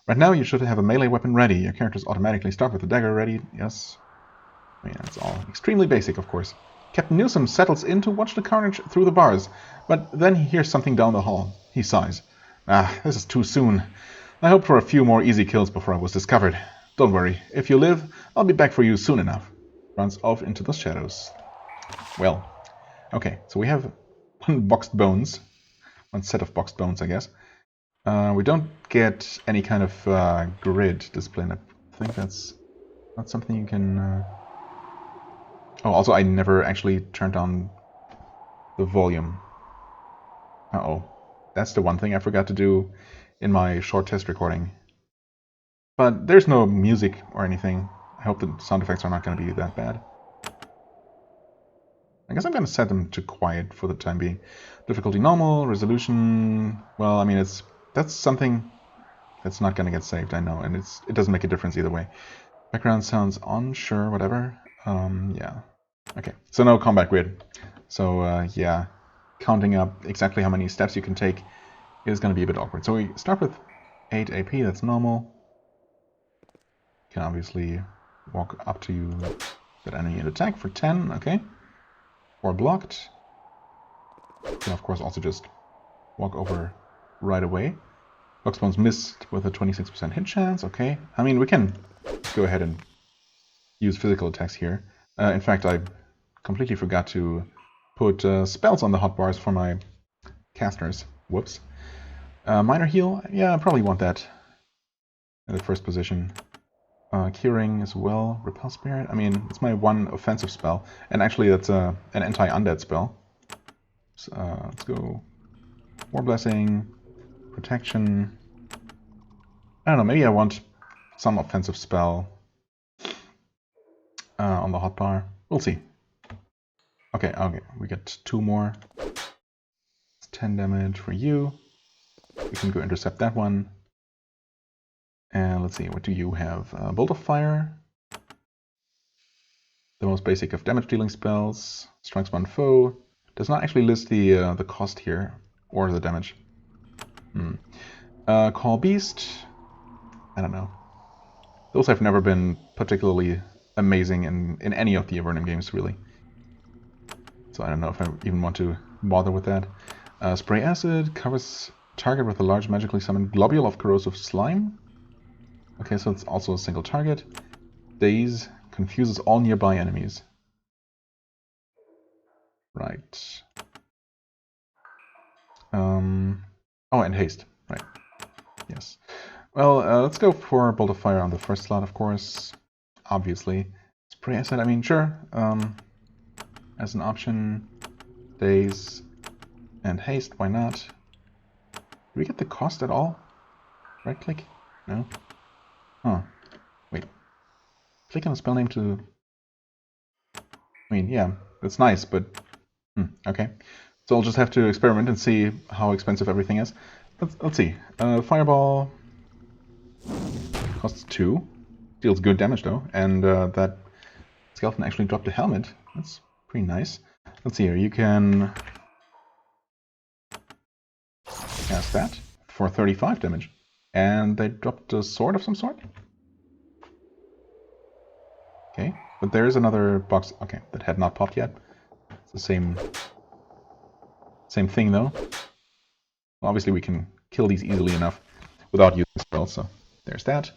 Right now, you should have a melee weapon ready. Your characters automatically start with the dagger ready. Yes. I mean, it's all extremely basic, of course. Captain Newsom settles in to watch the carnage through the bars, but then he hears something down the hall. He sighs. This is too soon. I hoped for a few more easy kills before I was discovered. Don't worry, if you live, I'll be back for you soon enough. Runs off into the shadows. Well, okay, so we have one set of boxed bones, I guess. We don't get any kind of grid displayed. I think that's not something you can... Oh, also I never actually turned on the volume. Uh-oh. That's the one thing I forgot to do in my short test recording. But there's no music or anything. I hope the sound effects are not going to be that bad. I guess I'm going to set them to quiet for the time being. Difficulty normal, resolution... Well, I mean, that's something That's not gonna get saved, I know, and it doesn't make a difference either way. Background sounds on, sure, whatever. Yeah. Okay, so no combat grid. So yeah, counting up exactly how many steps you can take is gonna be a bit awkward. So we start with 8 AP, that's normal. You can obviously walk up to that enemy and attack for 10, okay. Or blocked. You can of course also just walk over right away. Boxbones missed with a 26% hit chance, okay. I mean, we can go ahead and use physical attacks here. In fact, I completely forgot to put spells on the hotbars for my casters. Whoops. Minor heal, yeah, I probably want that in the first position. Curing as well, Repel Spirit. I mean, it's my one offensive spell, and actually that's an anti-undead spell. So, let's go War Blessing, Protection. I don't know, maybe I want some offensive spell on the hotbar. We'll see. Okay, we get 2 more. It's 10 damage for you. We can go intercept that one. And let's see, what do you have? Bolt of Fire. The most basic of damage dealing spells. Strikes one foe. Does not actually list the cost here, or the damage. Call Beast. I don't know. Those have never been particularly amazing in any of the Avernum games, really. So I don't know if I even want to bother with that. Spray Acid covers target with a large magically summoned globule of corrosive slime. Okay, so it's also a single target. Daze confuses all nearby enemies. Right. Oh, and haste. Right. Yes. Well, let's go for Bolt of Fire on the first slot, of course. Obviously. Spray Acid, I mean, sure. As an option, Daze and haste, why not? Do we get the cost at all? Right click? No? Huh. Wait. Click on the spell name to... I mean, yeah, that's nice, but... okay. So I'll just have to experiment and see how expensive everything is. Let's see. Fireball costs 2. Deals good damage, though. And that skeleton actually dropped a helmet. That's pretty nice. Let's see here. You can cast that for 35 damage. And they dropped a sword of some sort? Okay, but there is another box. Okay, that had not popped yet. It's the same thing, though. Well, obviously, we can kill these easily enough without using spells, so there's that.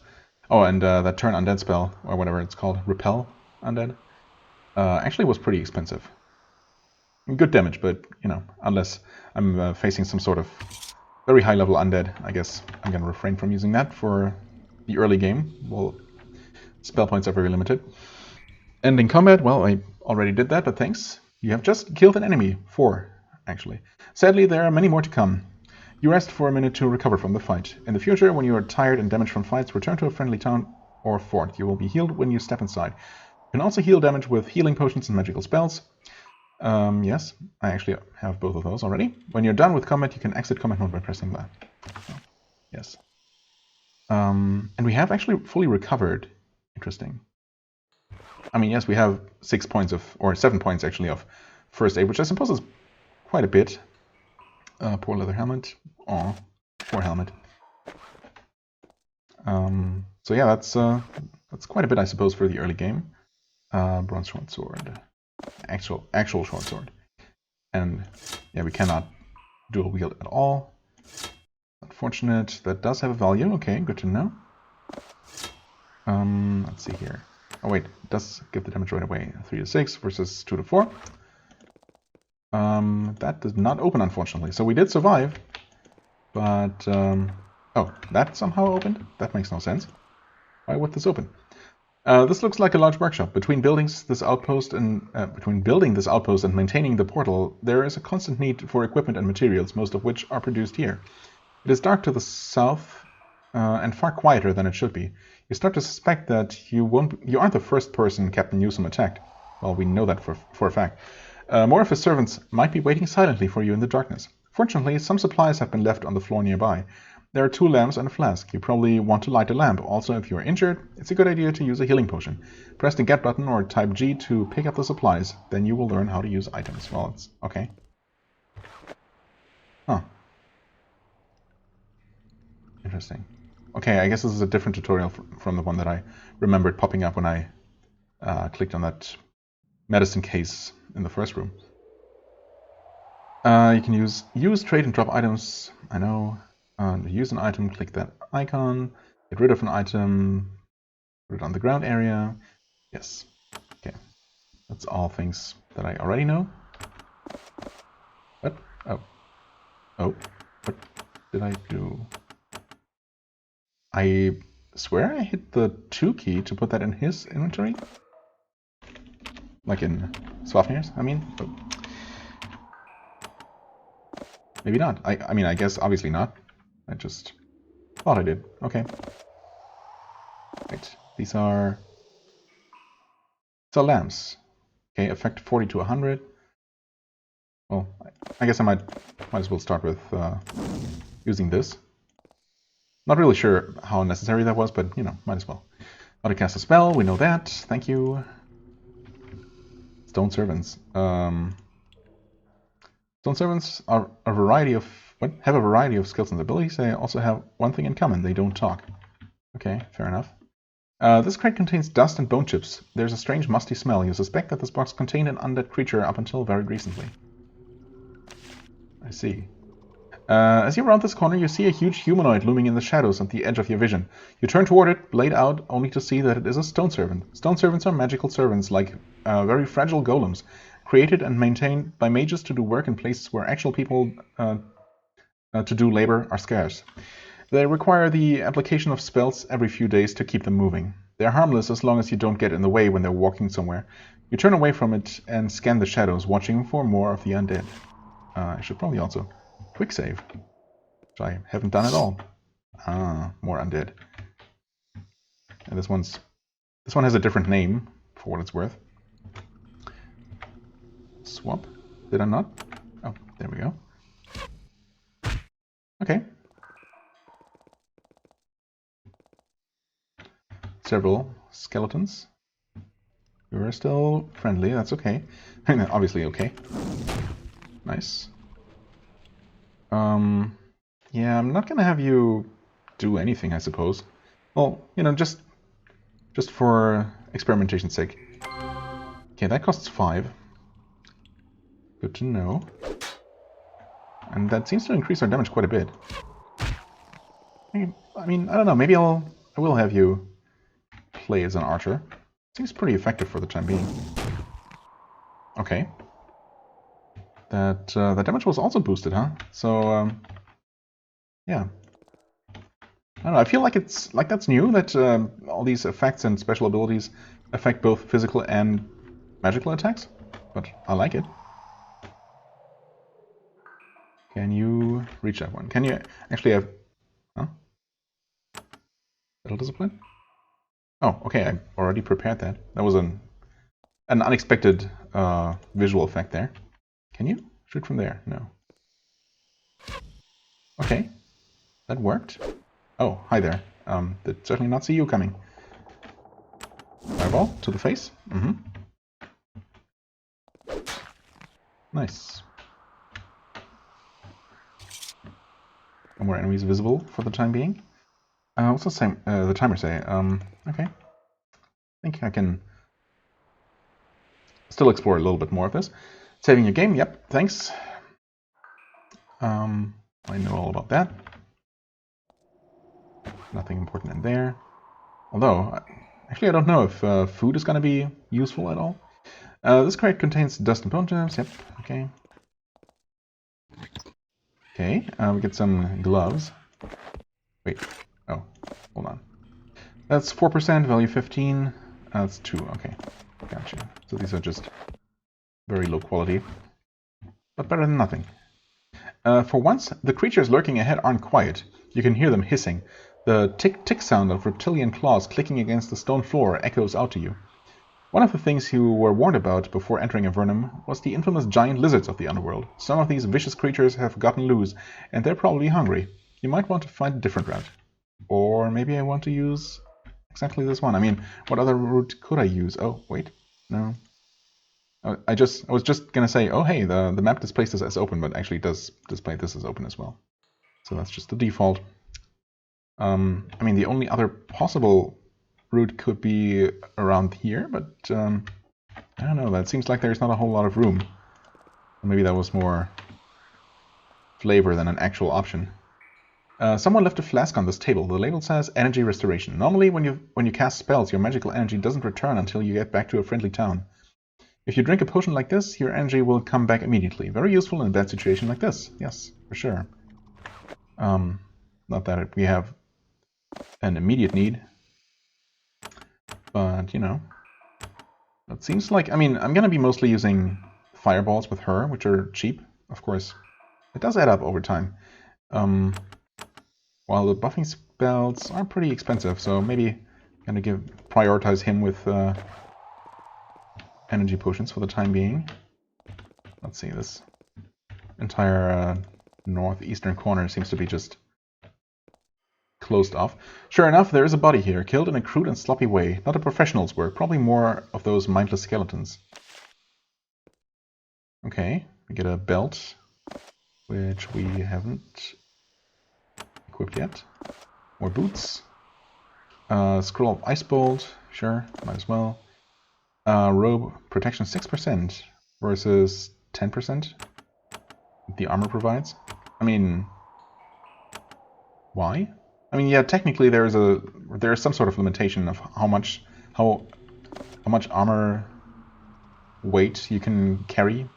Oh, and that turn undead spell, or whatever it's called, repel undead, actually was pretty expensive. Good damage, but, you know, unless I'm facing some sort of very high-level undead, I guess I'm going to refrain from using that for the early game. Well, spell points are very limited. Ending combat, well, I already did that, but thanks. You have just killed an enemy. 4, actually. Sadly, there are many more to come. You rest for a minute to recover from the fight. In the future, when you are tired and damaged from fights, return to a friendly town or fort. You will be healed when you step inside. You can also heal damage with healing potions and magical spells. Yes, I actually have both of those already. When you're done with combat, you can exit combat mode by pressing that. So, yes. And we have actually fully recovered. Interesting. I mean, yes, we have 6 points of, or 7 points actually of first aid, which I suppose is quite a bit. Poor leather helmet. Aw, poor helmet. So yeah, that's quite a bit, I suppose, for the early game. Bronze short sword. Actual short sword. And yeah, we cannot dual wield at all. Unfortunate. That does have a value. Okay, good to know. Let's see here. Oh wait, it does give the damage right away. 3 to 6 versus 2 to 4. That does not open, unfortunately. So we did survive, but oh, that somehow opened? That makes no sense. Why would this open? This looks like a large workshop. Between building this outpost and maintaining the portal, there is a constant need for equipment and materials, most of which are produced here. It is dark to the south and far quieter than it should be. You start to suspect that you aren't the first person Captain Newsom attacked. Well, we know that for a fact. More of his servants might be waiting silently for you in the darkness. Fortunately, some supplies have been left on the floor nearby. There are 2 lamps and a flask. You probably want to light a lamp. Also, if you are injured, it's a good idea to use a healing potion. Press the get button or type G to pick up the supplies. Then you will learn how to use items. Well, it's okay. Huh. Interesting. Okay, I guess this is a different tutorial from the one that I remembered popping up when I clicked on that medicine case in the first room. You can use trade and drop items. I know. Use an item, click that icon. Get rid of an item. Put it on the ground area. Yes. Okay. That's all things that I already know. What? Oh. Oh. What did I do? I swear I hit the 2 key to put that in his inventory. Like in Swafnir's, I mean. But maybe not. I mean, I guess obviously not. I just thought I did. Okay. Right. These are lamps. Okay, effect 40 to 100. Well, I guess I might as well start with using this. Not really sure how necessary that was, but you know, might as well. How to cast a spell, we know that. Thank you. Stone servants. Stone servants are a variety of have a variety of skills and abilities. They also have one thing in common: they don't talk. Okay, fair enough. This crate contains dust and bone chips. There's a strange musty smell. You suspect that this box contained an undead creature up until very recently. I see. As you round this corner, you see a huge humanoid looming in the shadows at the edge of your vision. You turn toward it, blade out, only to see that it is a stone servant. Stone servants are magical servants, like very fragile golems, created and maintained by mages to do work in places where actual people to do labor are scarce. They require the application of spells every few days to keep them moving. They're harmless as long as you don't get in the way when they're walking somewhere. You turn away from it and scan the shadows, watching for more of the undead. I should probably also quick save, which I haven't done at all. More undead. And this one has a different name, for what it's worth. Swap? Did I not? Oh, there we go. Okay. Several skeletons. You're still friendly, that's okay. Obviously okay. Nice. Yeah, I'm not gonna have you do anything, I suppose. Well, you know, just for experimentation's sake. Okay, that costs 5. Good to know. And that seems to increase our damage quite a bit. I mean, I don't know, maybe I will have you play as an archer. Seems pretty effective for the time being. Okay. That damage was also boosted, huh? So, yeah. I don't know, I feel like that's new, that all these effects and special abilities affect both physical and magical attacks, but I like it. Can you reach that one? Can you actually have... Huh? Battle discipline? Oh, okay, I already prepared that. That was an unexpected visual effect there. Can you shoot from there? No. Okay, that worked. Oh, hi there. Did certainly not see you coming. Fireball to the face. Mm-hmm. Nice. No more enemies visible for the time being. What's the timer say? Okay. I think I can still explore a little bit more of this. Saving your game, yep, thanks. I know all about that. Nothing important in there. Although, actually I don't know if food is going to be useful at all. This crate contains dust and bone chips, yep, okay. Okay, we get some gloves. Wait, oh, hold on. That's 4%, value 15. That's 2, okay. Gotcha. So these are just very low quality, but better than nothing. For once, the creatures lurking ahead aren't quiet. You can hear them hissing. The tick-tick sound of reptilian claws clicking against the stone floor echoes out to you. One of the things you were warned about before entering Avernum was the infamous giant lizards of the underworld. Some of these vicious creatures have gotten loose, and they're probably hungry. you might want to find a different route. Or maybe I want to use exactly this one. I mean, what other route could I use? Oh, wait. No. I was just gonna say, oh hey, the map displays this as open, but actually it does display this as open as well. So that's just the default. I mean, the only other possible route could be around here, but I don't know, that seems like there's not a whole lot of room. Maybe that was more flavor than an actual option. Someone left a flask on this table. The label says energy restoration. Normally when you cast spells, your magical energy doesn't return until you get back to a friendly town. If you drink a potion like this, your energy will come back immediately. Very useful in a bad situation like this. Yes, for sure. Not that we have an immediate need, but you know, it seems like, I mean, I'm gonna be mostly using fireballs with her, which are cheap, of course. It does add up over time. While the buffing spells are pretty expensive, so maybe I'm gonna prioritize him with energy potions for the time being. Let's see, this entire northeastern corner seems to be just closed off. Sure enough, there is a body here, killed in a crude and sloppy way. Not a professional's work, probably more of those mindless skeletons. Okay, we get a belt, which we haven't equipped yet. More boots. Scroll of Ice Bolt, sure, might as well. Robe protection 6% versus 10% the armor provides. I mean, why? I mean, yeah, technically there is some sort of limitation of how much armor weight you can carry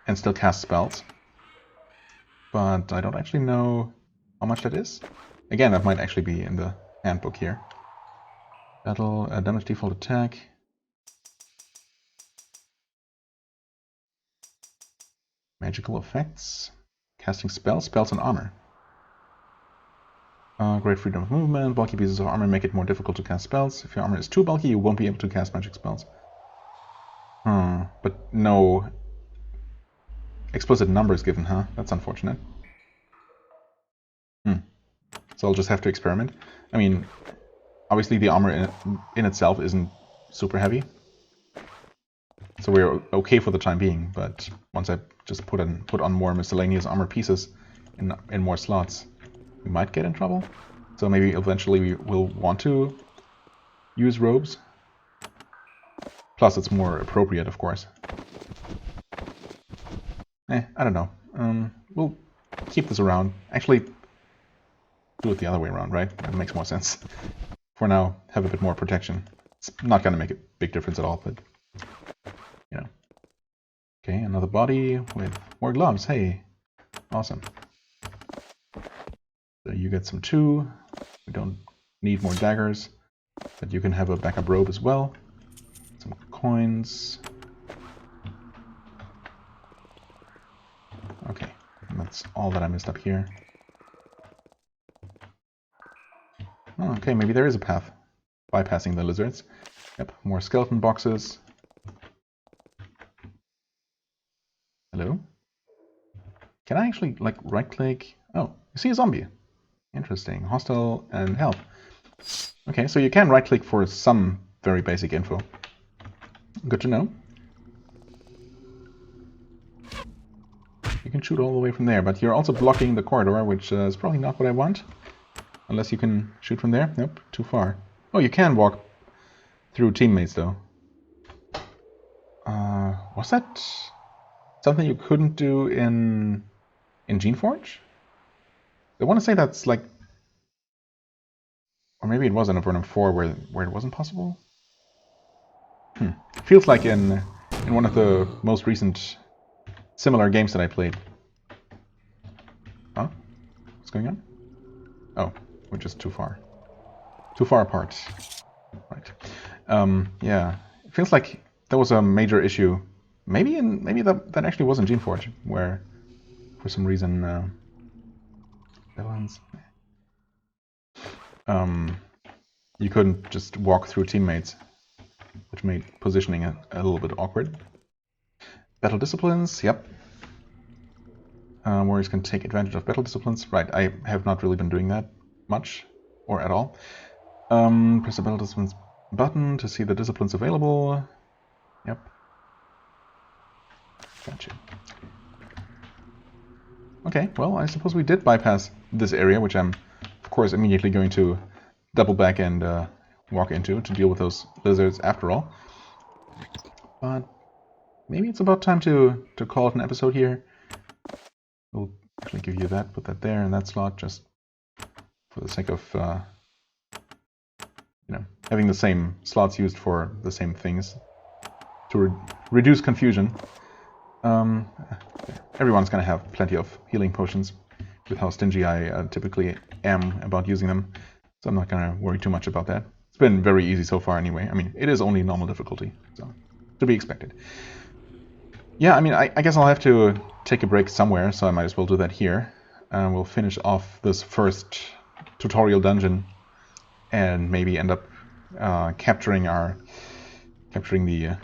and still cast spells. But I don't actually know how much that is. Again, that might actually be in the handbook here. Battle, damage default attack. Magical effects. Casting spells and armor. Great freedom of movement. Bulky pieces of armor make it more difficult to cast spells. If your armor is too bulky, you won't be able to cast magic spells. But no explicit numbers given, huh? That's unfortunate. So I'll just have to experiment. I mean, obviously the armor in itself isn't super heavy. So we're okay for the time being, but once I just put on more miscellaneous armor pieces in more slots, we might get in trouble. So maybe eventually we will want to use robes. Plus it's more appropriate, of course. I don't know. We'll keep this around. Actually, do it the other way around, right? That makes more sense. For now, have a bit more protection. It's not going to make a big difference at all, but you know. Okay, another body with more gloves. Hey, awesome. So you get some too. We don't need more daggers, but you can have a backup robe as well. Some coins. Okay, and that's all that I missed up here. Oh, okay, maybe there is a path. Bypassing the lizards. Yep, more skeleton boxes. Hello? Can I actually, like, right-click? Oh, you see a zombie. Interesting. Hostile and health. Okay, so you can right-click for some very basic info. Good to know. You can shoot all the way from there, but you're also blocking the corridor, which is probably not what I want. Unless you can shoot from there. Nope, too far. Oh, you can walk through teammates, though. Was that something you couldn't do in Geneforge? I want to say that's like... Or maybe it was in Avernum 4 where it wasn't possible? Feels like in one of the most recent similar games that I played. Huh? What's going on? Oh, we're just too far. Too far apart. Right. Yeah. It feels like there was a major issue. Maybe that actually was in Geneforge, where for some reason you couldn't just walk through teammates, which made positioning a little bit awkward. Battle disciplines, yep. Warriors can take advantage of battle disciplines. Right, I have not really been doing that much, or at all. Press the battle disciplines button to see the disciplines available. Yep. Gotcha. Okay, well, I suppose we did bypass this area, which I'm, of course, immediately going to double back and walk into to deal with those lizards after all. But maybe it's about time to call it an episode here. We'll actually give you that, put that there in that slot, just for the sake of, having the same slots used for the same things to reduce confusion. Everyone's going to have plenty of healing potions with how stingy I typically am about using them, so I'm not going to worry too much about that. It's been very easy so far anyway. I mean, it is only normal difficulty, so to be expected. Yeah, I mean, I guess I'll have to take a break somewhere, so I might as well do that here. We'll finish off this first tutorial dungeon and maybe end up capturing the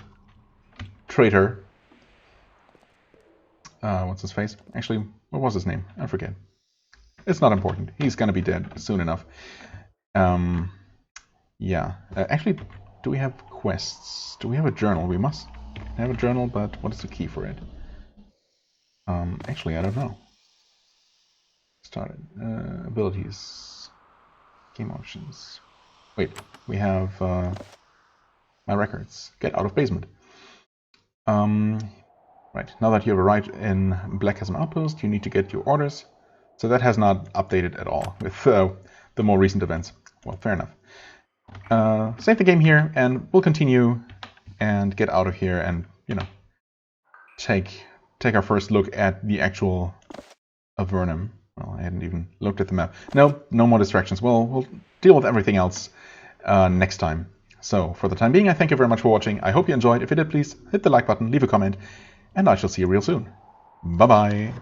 traitor. What's his face? Actually, what was his name? I forget. It's not important. He's gonna be dead soon enough. Yeah. Actually, do we have quests? Do we have a journal? We must have a journal, but what is the key for it? Actually, I don't know. Started. Abilities. Game options. Wait, we have my records. Get out of basement. Right, now that you've arrived in Black Chasm Outpost, you need to get your orders. So that has not updated at all with the more recent events. Well, fair enough. Save the game here, and we'll continue and get out of here and, take our first look at the actual Avernum. Well, I hadn't even looked at the map. No more distractions. We'll deal with everything else next time. So, for the time being, I thank you very much for watching. I hope you enjoyed. If you did, please hit the like button, leave a comment, and I shall see you real soon. Bye-bye.